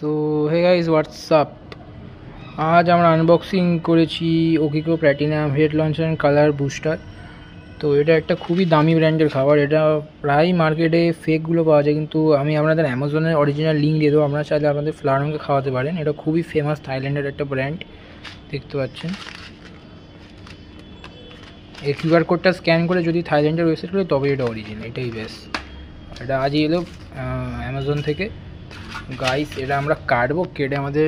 So hey guys WhatsApp, আজ আমরা unboxing করেছি Okiko platinum head launcher and colour booster. তো এটা একটা খুবই দামি ব্র্যান্ডের খাবার। এটা প্রায় মার্কেটে ফেকগুলো পাওয়া যায়, কিন্তু আমি আপনাদের অ্যামাজনের অরিজিনাল লিঙ্ক দিয়ে দেবো, আপনারা চাইলে আপনাদের ফ্লারনকে খাওয়াতে পারেন। এটা খুবই ফেমাস থাইল্যান্ডের একটা ব্র্যান্ড, দেখতে পাচ্ছেন। এই কিউআর কোডটা স্ক্যান করে যদি থাইল্যান্ডের ওয়েবসাইট করে তবে এটা অরিজিনাল, এটাই বেশ। এটা আজই এলো অ্যামাজন থেকে। গাইস এটা আমরা কাটবো, কেটে আমাদের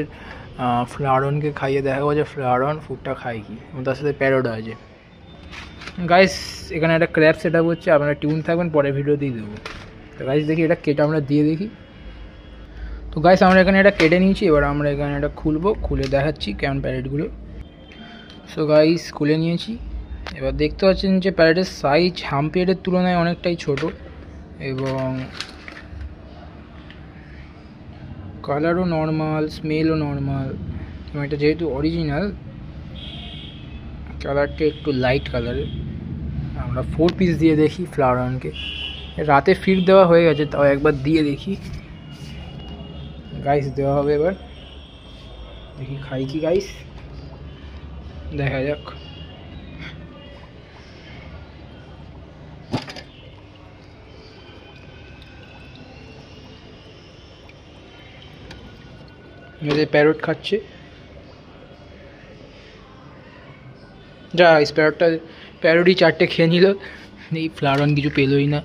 ফ্লারনকে খাইয়ে দেখাবো যে ফ্লারন ফুডটা খায় কি, এবং তার সাথে প্যারোট আছে। গাইস এখানে একটা ক্র্যাপ সেট আপ হচ্ছে, আপনারা টিউন থাকবেন, পরে ভিডিওতেই দেবো। তো গাইস দেখি এটা কেটে আমরা দিয়ে দেখি। তো গাইস আমরা এখানে এটা কেটে নিয়েছি, এবার আমরা এখানে এটা খুলবো, খুলে দেখাচ্ছি কেমন প্যারেটগুলো। সো গাইস খুলে নিয়েছি। এবার দেখতে পাচ্ছেন যে প্যারেটের সাইজ হাম্পিয়ারের তুলনায় অনেকটাই ছোট, এবং কালারও নর্মাল, স্মেলও নর্মাল, এবং এটা যেহেতু অরিজিনাল কালারটা একটু লাইট কালারের। আমরা 4 পিস দিয়ে দেখি ফ্লারনকে। রাতে ফিড দেওয়া হয়ে গেছে, তাও একবার দিয়ে দেখি। গাইস দেওয়া হবে, এবার দেখি খাই কি গাইস, দেখা যাক। মেয়েদের প্যারট খাচ্ছে, যা প্যারটই 4টে খেয়ে নিল। এই ফ্লারন কিছু পেলই না,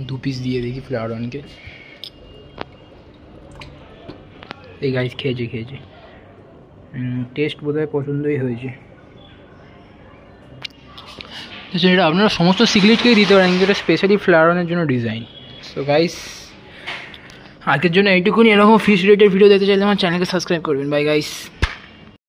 2 পিস দিয়ে দেখি ফ্লারনকে। এই গাইস খেয়েছে, টেস্ট বোধহয় পছন্দই হয়েছে। এটা আপনারা সমস্ত সিগলেটকেই দিতে পারেন, কিন্তু এটা স্পেশালি ফ্লারনের জন্য ডিজাইন। সো গাইস আজকের জন্য এইটুকুনি। এরকম ফিশ রিলেটেড ভিডিও দেখতে চাইলে আমার চ্যানেলকে সাবস্ক্রাইব করবেন। Bye guys.